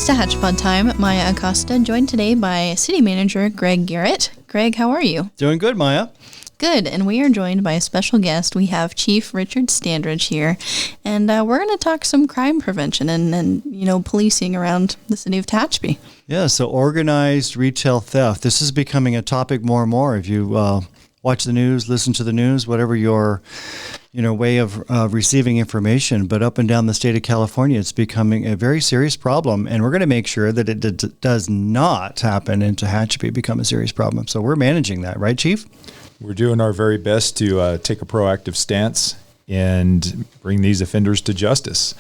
It's Tehachapi time. Maya Acosta, joined today by City Manager Greg Garrett. Greg, how are you? Doing good, Maya. Good, and we are joined by a special guest. We have Chief Richard Standridge here, and we're going to talk some crime prevention and policing around the city of Tehachapi. Yeah, so organized retail theft. This is becoming a topic more and more. If you watch the news, listen to the news, whatever your way of receiving information, but up and down the state of California, it's becoming a very serious problem, and we're going to make sure that it does not happen in Tehachapi, become a serious problem. So we're managing that, right, Chief? We're doing our very best to take a proactive stance and bring these offenders to justice.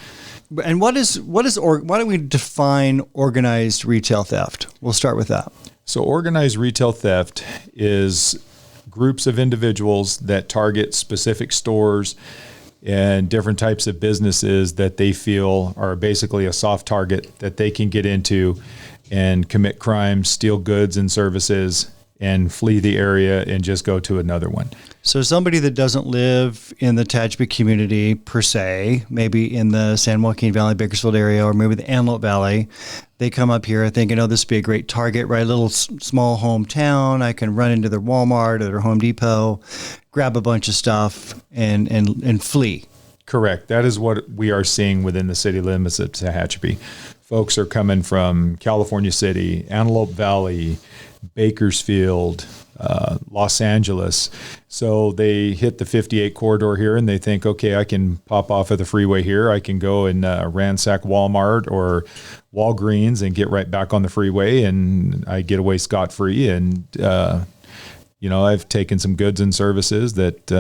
And why don't we define organized retail theft? We'll start with that. So organized retail theft is groups of individuals that target specific stores and different types of businesses that they feel are basically a soft target that they can get into and commit crimes, steal goods and services, and flee the area and just go to another one. So somebody that doesn't live in the Tehachapi community per se, maybe in the San Joaquin Valley, Bakersfield area, or maybe the Antelope Valley, they come up here thinking, this would be a great target, right? A little small hometown. I can run into their Walmart or their Home Depot, grab a bunch of stuff, and flee. Correct. That is what we are seeing within the city limits of Tehachapi. Folks are coming from California City, Antelope Valley, Bakersfield, Los Angeles. So they hit the 58 corridor here and they think, okay, I can pop off of the freeway here. I can go and ransack Walmart or Walgreens and get right back on the freeway, and I get away scot-free. And, I've taken some goods and services that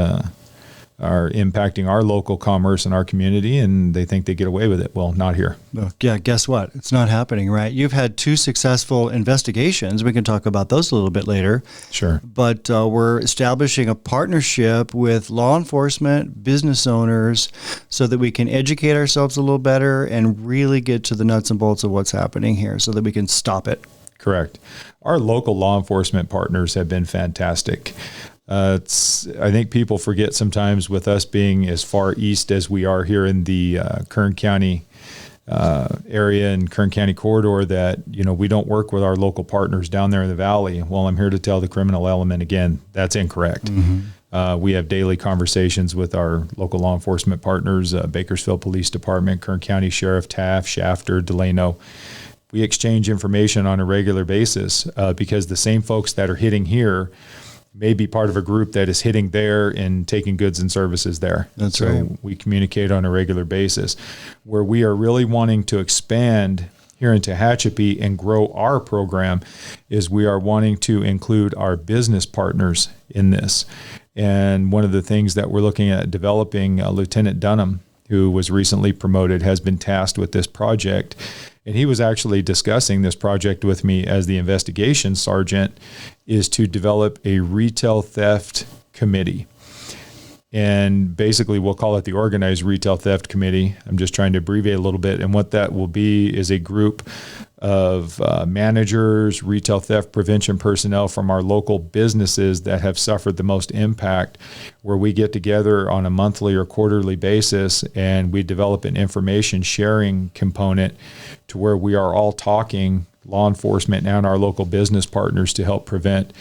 are impacting our local commerce and our community, and they think they get away with it. Well, not here. Yeah, guess what? It's not happening, right? You've had 2 successful investigations. We can talk about those a little bit later. Sure. But we're establishing a partnership with law enforcement, business owners, so that we can educate ourselves a little better and really get to the nuts and bolts of what's happening here so that we can stop it. Correct. Our local law enforcement partners have been fantastic. I think people forget sometimes, with us being as far east as we are here in the Kern County area and Kern County corridor, that, we don't work with our local partners down there in the valley. Well, I'm here to tell the criminal element again, that's incorrect. Mm-hmm. We have daily conversations with our local law enforcement partners, Bakersfield Police Department, Kern County Sheriff Taft, Shafter, Delano. We exchange information on a regular basis because the same folks that are hitting here may be part of a group that is hitting there and taking goods and services there. That's right. So we communicate on a regular basis. Where we are really wanting to expand here in Tehachapi and grow our program is we are wanting to include our business partners in this. And one of the things that we're looking at developing, Lieutenant Dunham, who was recently promoted, has been tasked with this project. And he was actually discussing this project with me as the investigation sergeant, is to develop a retail theft committee. And basically we'll call it the Organized Retail Theft Committee. I'm just trying to abbreviate a little bit. And what that will be is a group of managers, retail theft prevention personnel from our local businesses that have suffered the most impact, where we get together on a monthly or quarterly basis and we develop an information sharing component to where we are all talking, law enforcement and our local business partners, to help prevent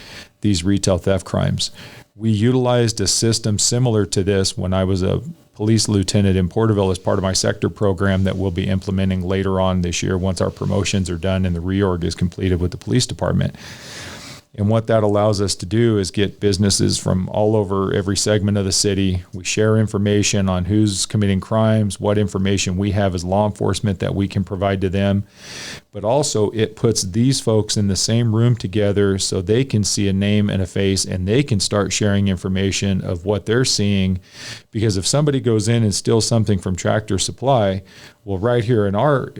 these retail theft crimes. We utilized a system similar to this when I was a police lieutenant in Porterville as part of my sector program that we'll be implementing later on this year once our promotions are done and the reorg is completed with the police department. And what that allows us to do is get businesses from all over every segment of the city. We share information on who's committing crimes, what information we have as law enforcement that we can provide to them. But also it puts these folks in the same room together so they can see a name and a face and they can start sharing information of what they're seeing. Because if somebody goes in and steals something from Tractor Supply, well, right here in our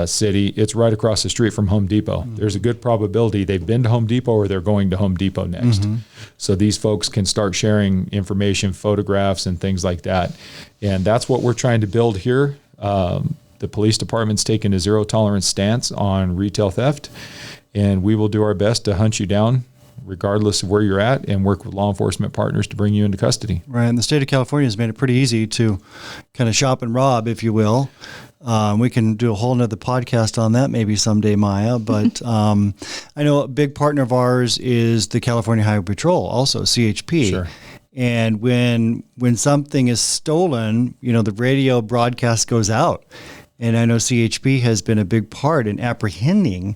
city, it's right across the street from Home Depot. Mm-hmm. There's a good probability they've been to Home Depot or they're going to Home Depot next. Mm-hmm. So these folks can start sharing information, photographs, and things like that. And that's what we're trying to build here. The police department's taken a zero tolerance stance on retail theft, and we will do our best to hunt you down regardless of where you're at, and work with law enforcement partners to bring you into custody. Right, and the state of California has made it pretty easy to kind of shop and rob, if you will. We can do a whole nother podcast on that maybe someday, Maya. But I know a big partner of ours is the California Highway Patrol, also CHP. Sure. And when something is stolen, the radio broadcast goes out. And I know CHP has been a big part in apprehending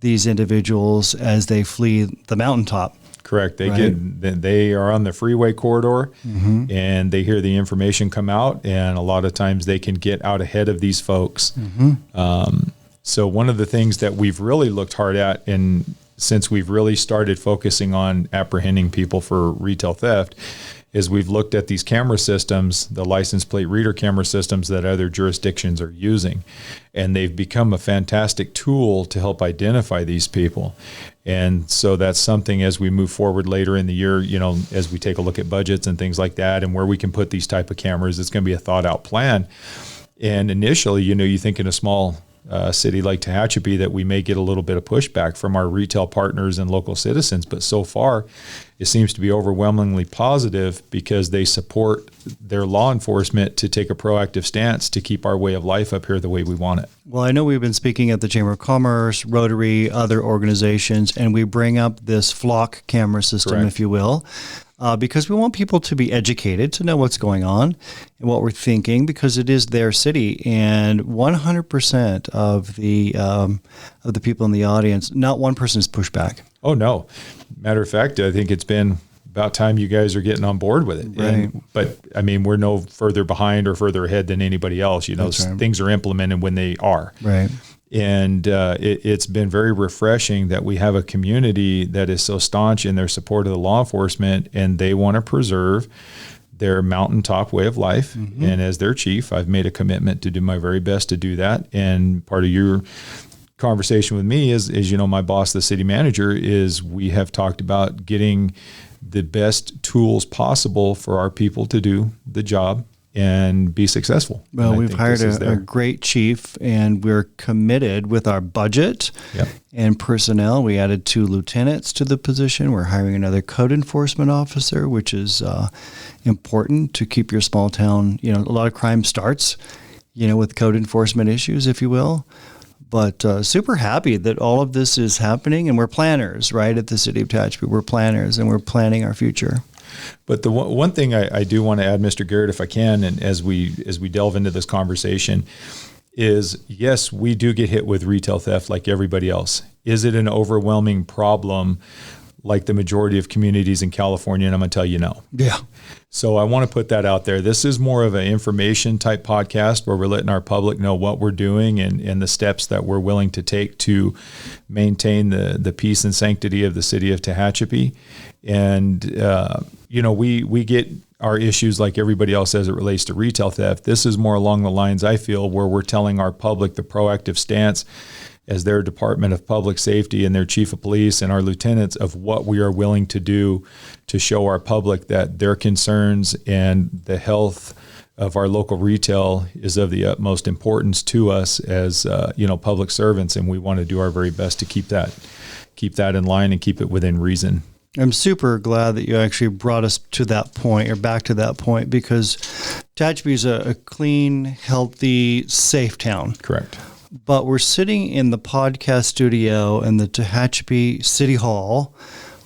these individuals as they flee the mountaintop. Correct. They are on the freeway corridor, and they hear the information come out, and a lot of times they can get out ahead of these folks. So one of the things that we've really looked hard at, and since we've really started focusing on apprehending people for retail theft, is we've looked at these camera systems, the license plate reader camera systems that other jurisdictions are using. And they've become a fantastic tool to help identify these people. And so that's something as we move forward later in the year, as we take a look at budgets and things like that and where we can put these type of cameras, it's going to be a thought out plan. And initially, you think in a small city like Tehachapi that we may get a little bit of pushback from our retail partners and local citizens, but so far it seems to be overwhelmingly positive because they support their law enforcement to take a proactive stance to keep our way of life up here the way we want it. Well, I know we've been speaking at the Chamber of Commerce, Rotary, other organizations, and we bring up this flock camera system, Correct. if you will, because we want people to be educated, to know what's going on and what we're thinking, because it is their city, and 100% of the people in the audience, not one person is pushed back. Oh, no. Matter of fact, I think it's been about time you guys are getting on board with it. Right. But I mean, we're no further behind or further ahead than anybody else. That's right. Things are implemented when they are. Right. And it's been very refreshing that we have a community that is so staunch in their support of the law enforcement, and they want to preserve their mountaintop way of life. And as their chief, I've made a commitment to do my very best to do that. And part of your conversation with me is my boss, the city manager, is we have talked about getting the best tools possible for our people to do the job and be successful. Well, we've hired a great chief, and we're committed with our budget and personnel. We added 2 lieutenants to the position. We're hiring another code enforcement officer, which is important to keep your small town. A lot of crime starts, with code enforcement issues, if you will. But super happy that all of this is happening, and we're planners, right, at the City of Tehachapi. We're planners, and we're planning our future. But the one thing I do want to add, Mr. Garrett, if I can, and as we delve into this conversation, is yes, we do get hit with retail theft like everybody else. Is it an overwhelming problem like the majority of communities in California? And I'm going to tell you no. Yeah. So I want to put that out there. This is more of an information type podcast where we're letting our public know what we're doing and the steps that we're willing to take to maintain the peace and sanctity of the city of Tehachapi. And, we get our issues like everybody else as it relates to retail theft. This is more along the lines, I feel, where we're telling our public the proactive stance as their Department of Public Safety and their Chief of Police and our lieutenants of what we are willing to do to show our public that their concerns and the health of our local retail is of the utmost importance to us as public servants, and we want to do our very best to keep that in line and keep it within reason. I'm super glad that you actually brought us to that point, or back to that point, because Tehachapi is a clean, healthy, safe town. Correct. But we're sitting in the podcast studio in the Tehachapi City Hall,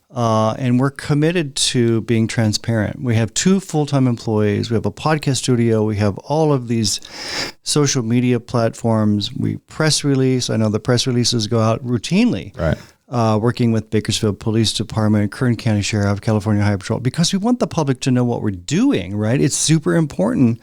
and we're committed to being transparent. We have 2 full-time employees. We have a podcast studio. We have all of these social media platforms. We press release. I know the press releases go out routinely. Right. Working with Bakersfield Police Department, Kern County Sheriff, California Highway Patrol, because we want the public to know what we're doing, right? It's super important.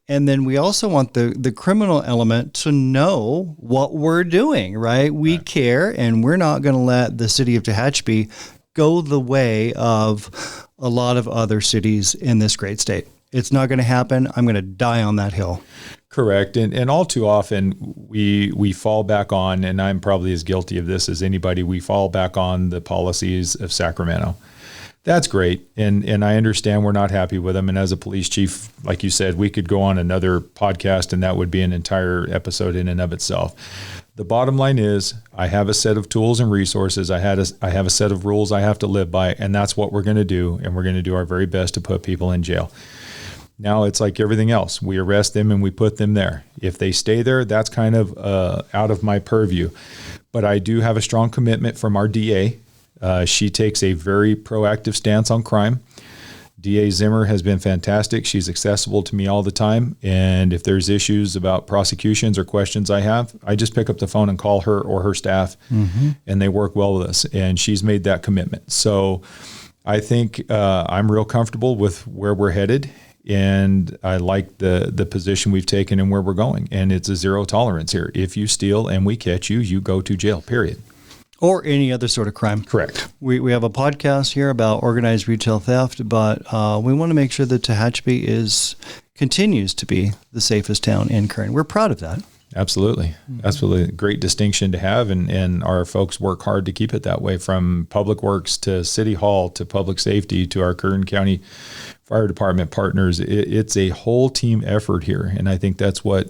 And then we also want the criminal element to know what we're doing, right? We care, and we're not going to let the city of Tehachapi go the way of a lot of other cities in this great state. It's not going to happen. I'm going to die on that hill. Correct. And all too often we fall back on, and I'm probably as guilty of this as anybody, we fall back on the policies of Sacramento. That's great. And I understand we're not happy with them. And as a police chief, like you said, we could go on another podcast and that would be an entire episode in and of itself. The bottom line is I have a set of tools and resources. I have a set of rules I have to live by, and that's what we're going to do. And we're going to do our very best to put people in jail. Now it's like everything else. We arrest them and we put them there. If they stay there, that's kind of out of my purview. But I do have a strong commitment from our DA. She takes a very proactive stance on crime. DA Zimmer has been fantastic. She's accessible to me all the time. And if there's issues about prosecutions or questions I have, I just pick up the phone and call her or her staff, and they work well with us. And she's made that commitment. So I think I'm real comfortable with where we're headed. And I like the position we've taken and where we're going. And it's a zero tolerance here. If you steal and we catch you, you go to jail, period. Or any other sort of crime. Correct. We have a podcast here about organized retail theft, but we want to make sure that Tehachapi continues to be the safest town in Kern. We're proud of that. Absolutely. Absolutely. Great distinction to have. And our folks work hard to keep it that way, from Public Works to City Hall to Public Safety to our Kern County Fire Department partners. It's a whole team effort here. And I think that's what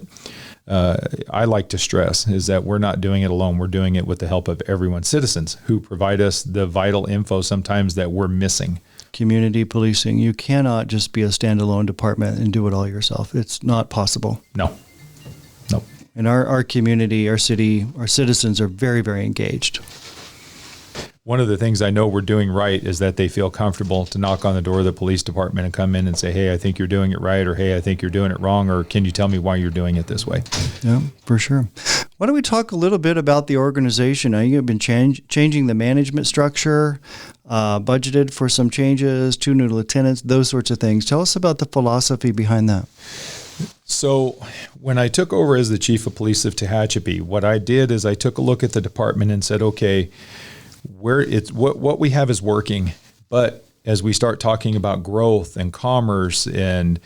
I like to stress, is that we're not doing it alone. We're doing it with the help of everyone, citizens who provide us the vital info sometimes that we're missing. Community policing. You cannot just be a standalone department and do it all yourself. It's not possible. No. And our community, our city, our citizens are very, very engaged. One of the things I know we're doing right is that they feel comfortable to knock on the door of the police department and come in and say, hey, I think you're doing it right, or hey, I think you're doing it wrong, or can you tell me why you're doing it this way? Yeah, for sure. Why don't we talk a little bit about the organization? Now, you've been changing the management structure, budgeted for some changes, 2 new lieutenants, those sorts of things. Tell us about the philosophy behind that. So when I took over as the chief of police of Tehachapi, what I did is I took a look at the department and said, okay, what we have is working, but as we start talking about growth and commerce and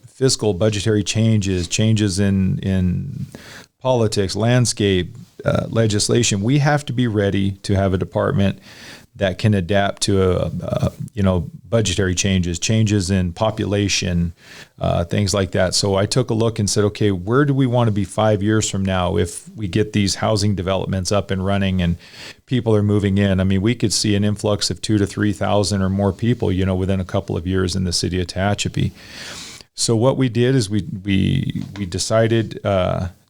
fiscal budgetary changes in politics, landscape, legislation, we have to be ready to have a department that can adapt to budgetary changes in population, things like that. So I took a look and said, okay, where do we want to be 5 years from now if we get these housing developments up and running and people are moving in? I mean, we could see an influx of 2,000 to 3,000 or more people, within a couple of years in the city of Tehachapi. So what we did is we decided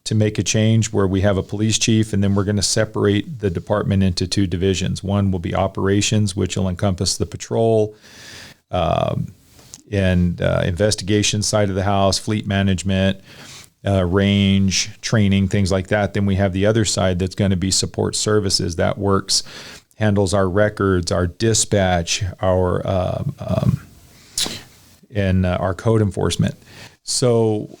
to make a change where we have a police chief, and then we're going to separate the department into 2 divisions. One will be operations, which will encompass the patrol and investigation side of the house, fleet management, range, training, things like that. Then we have the other side that's going to be support services. That handles our records, our dispatch, our code enforcement. So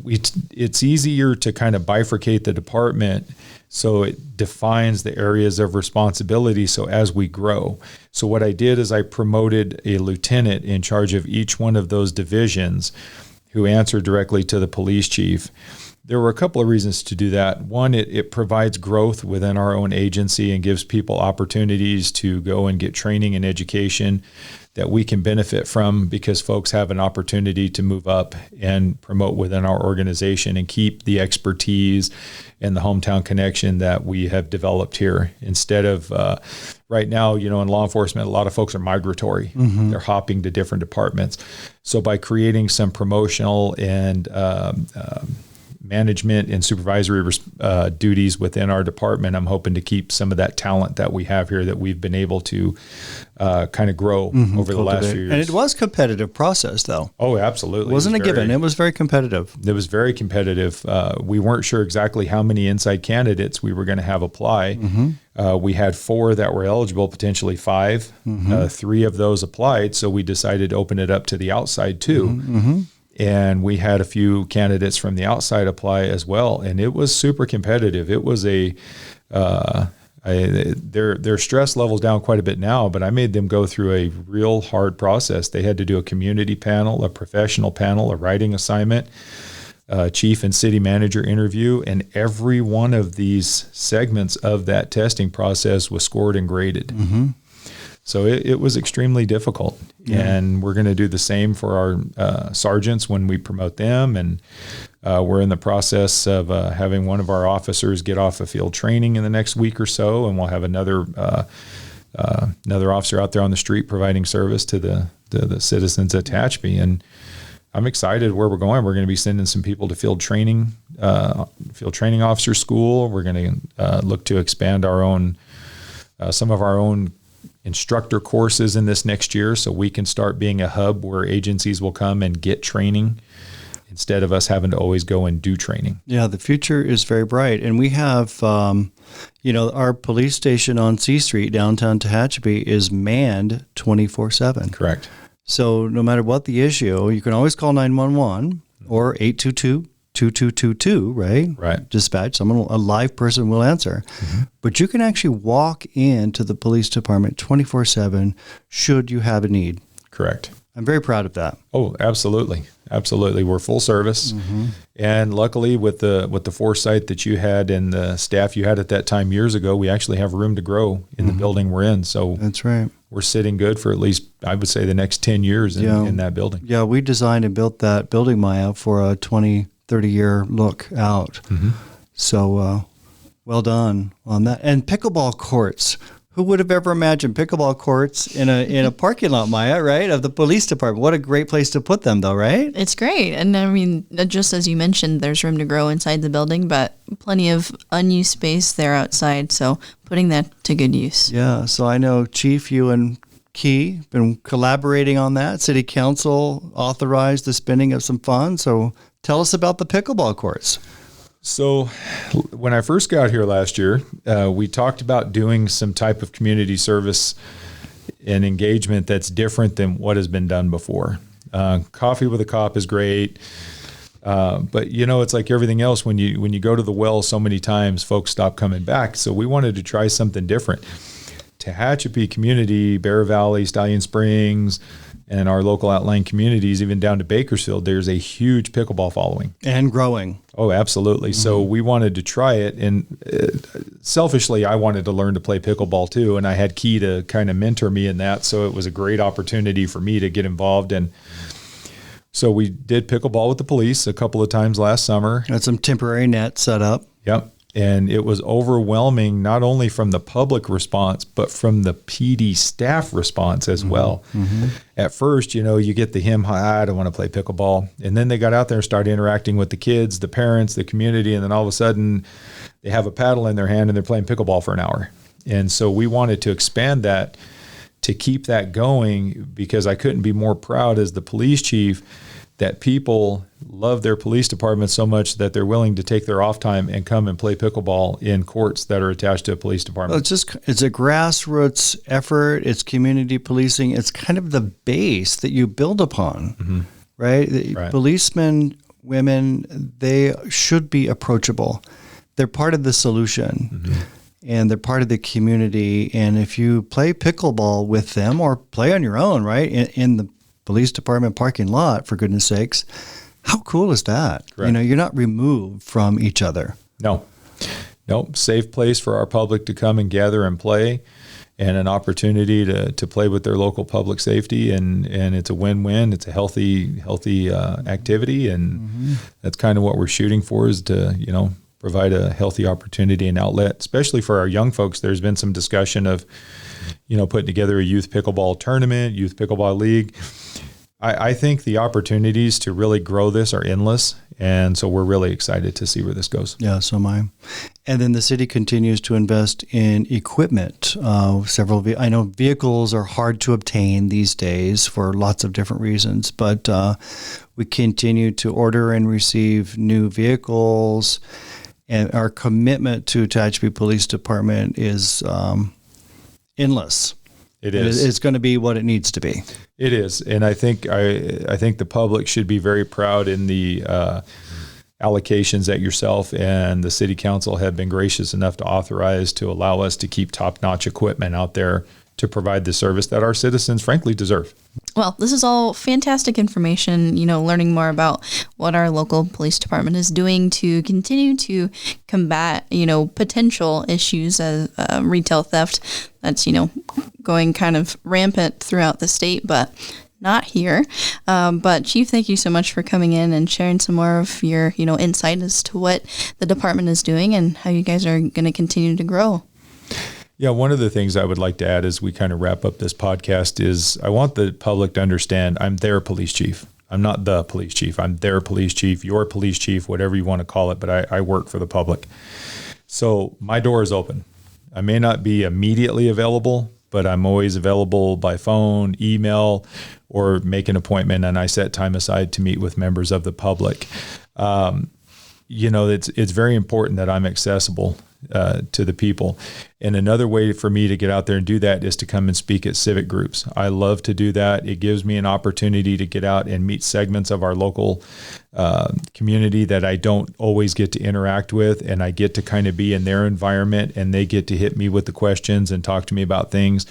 it's easier to kind of bifurcate the department so it defines the areas of responsibility so as we grow. So what I did is I promoted a lieutenant in charge of each one of those divisions who answered directly to the police chief. There were a couple of reasons to do that. One, it provides growth within our own agency and gives people opportunities to go and get training and education that we can benefit from, because folks have an opportunity to move up and promote within our organization and keep the expertise and the hometown connection that we have developed here. Instead of right now, in law enforcement, a lot of folks are migratory. Mm-hmm. They're hopping to different departments. So by creating some promotional and management and supervisory duties within our department, I'm hoping to keep some of that talent that we have here that we've been able to kind of grow over the last few years. And it was a competitive process, though. Oh, absolutely. It wasn't a given. It was very competitive. It was very competitive. We weren't sure exactly how many inside candidates we were going to have apply. Mm-hmm. We had 4 that were eligible, potentially 5. Mm-hmm. 3 of those applied, so we decided to open it up to the outside too. Mm-hmm. And we had a few candidates from the outside apply as well, and it was super competitive. It was their stress level's down quite a bit now, but I made them go through a real hard process. They had to do a community panel, a professional panel, a writing assignment, chief and city manager interview, and every one of these segments of that testing process was scored and graded. Mm-hmm. So it was extremely difficult, and we're going to do the same for our sergeants when we promote them. And we're in the process of having one of our officers get off of field training in the next week or so, and we'll have another officer out there on the street providing service to the citizens at Tehachapi. And I'm excited where we're going. We're going to be sending some people to field training officer school. We're going to look to expand our own, some of our own instructor courses in this next year, so we can start being a hub where agencies will come and get training instead of us having to always go and do training. Yeah, the future is very bright. And we have, our police station on C Street, downtown Tehachapi, is manned 24/7. Correct. So no matter what the issue, you can always call 911 or 822-2222, right? Right. Dispatch. A live person will answer. Mm-hmm. But you can actually walk into the police department 24/7 should you have a need. Correct. I'm very proud of that. Oh, absolutely. Absolutely. We're full service. Mm-hmm. And luckily with the foresight that you had and the staff you had at that time years ago, we actually have room to grow in the building we're in. So that's right. We're sitting good for at least, I would say, the next 10 years in that building. Yeah, we designed and built that building, Maya, for a 20, 30-year look out. Mm-hmm. So well done on that. And pickleball courts. Who would have ever imagined pickleball courts in a parking lot, Maya, right, of the police department? What a great place to put them, though, right? It's great. And I mean, just as you mentioned, there's room to grow inside the building, but plenty of unused space there outside. So putting that to good use. Yeah. So I know, Chief, you and Key been collaborating on that. City Council authorized the spending of some funds. So tell us about the pickleball courts. So when I first got here last year, we talked about doing some type of community service and engagement that's different than what has been done before. Coffee with a cop is great. But it's like everything else. When you go to the well so many times, folks stop coming back. So we wanted to try something different. Tehachapi community, Bear Valley, Stallion Springs, and our local outlying communities, even down to Bakersfield, there's a huge pickleball following. And growing. Oh, absolutely. Mm-hmm. So we wanted to try it. And selfishly, I wanted to learn to play pickleball too. And I had Key to kind of mentor me in that. So it was a great opportunity for me to get involved. And so we did pickleball with the police a couple of times last summer. Had some temporary nets set up. Yep. And it was overwhelming, not only from the public response, but from the PD staff response as well. Mm-hmm. At first, you get the I don't want to play pickleball. And then they got out there and started interacting with the kids, the parents, the community. And then all of a sudden they have a paddle in their hand and they're playing pickleball for an hour. And so we wanted to expand that to keep that going, because I couldn't be more proud as the police chief that people love their police department so much that they're willing to take their off time and come and play pickleball in courts that are attached to a police department. Well, it's a grassroots effort. It's community policing. It's kind of the base that you build upon, right? Right? Policemen, women, they should be approachable. They're part of the solution. And they're part of the community. And if you play pickleball with them or play on your own, right, in the police department parking lot, for goodness sakes, how cool is that? Right. You're not removed from each other. No, safe place for our public to come and gather and play, and an opportunity to play with their local public safety. And it's a win-win. It's a healthy activity. And that's kind of what we're shooting for, is to, provide a healthy opportunity and outlet, especially for our young folks. There's been some discussion of, putting together a youth pickleball tournament, youth pickleball league. I think the opportunities to really grow this are endless. And so we're really excited to see where this goes. Yeah, so am I. And then the city continues to invest in equipment. I know vehicles are hard to obtain these days for lots of different reasons, but we continue to order and receive new vehicles. And our commitment to Tehachapi Police Department is endless. It is. It's going to be what it needs to be. It is, and I think the public should be very proud in the allocations that yourself and the city council have been gracious enough to authorize to allow us to keep top-notch equipment out there to provide the service that our citizens frankly deserve. Well, this is all fantastic information, learning more about what our local police department is doing to continue to combat, potential issues as retail theft that's, going kind of rampant throughout the state, but not here. But Chief, thank you so much for coming in and sharing some more of your, insight as to what the department is doing and how you guys are going to continue to grow. Yeah, one of the things I would like to add as we kind of wrap up this podcast is I want the public to understand I'm their police chief. I'm not the police chief. I'm their police chief, your police chief, whatever you want to call it, but I work for the public. So my door is open. I may not be immediately available, but I'm always available by phone, email, or make an appointment, and I set time aside to meet with members of the public. It's very important that I'm accessible to the people. And another way for me to get out there and do that is to come and speak at civic groups. I love to do that. It gives me an opportunity to get out and meet segments of our local community that I don't always get to interact with, and I get to kind of be in their environment, and they get to hit me with the questions and talk to me about things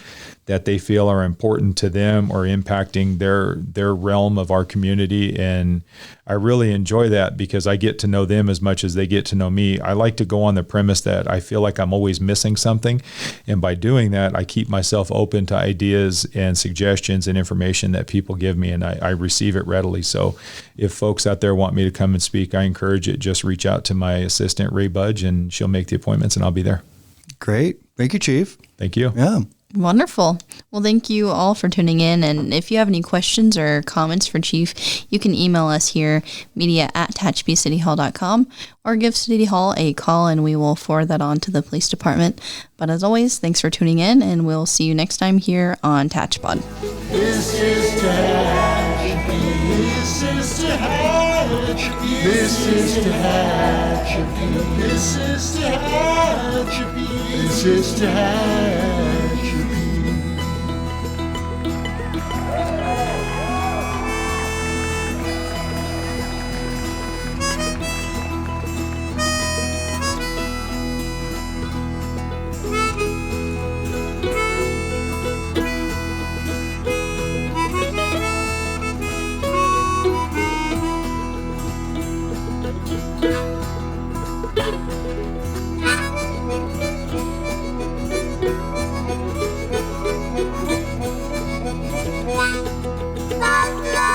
that they feel are important to them or impacting their realm of our community. And I really enjoy that because I get to know them as much as they get to know me. I like to go on the premise that I feel like I'm always missing something. And by doing that, I keep myself open to ideas and suggestions and information that people give me, and I receive it readily. So if folks out there want me to come and speak, I encourage it. Just reach out to my assistant, Ray Budge, and she'll make the appointments, and I'll be there. Great. Thank you, Chief. Thank you. Yeah. Wonderful. Well, thank you all for tuning in. And if you have any questions or comments for Chief, you can email us here, media@tehachapicityhall.com, or give City Hall a call and we will forward that on to the police department. But as always, thanks for tuning in, and we'll see you next time here on Tehachapi. This is Tehachapi. This is Tehachapi. This is Tehachapi. This is Tehachapi. This is Tehachapi. La la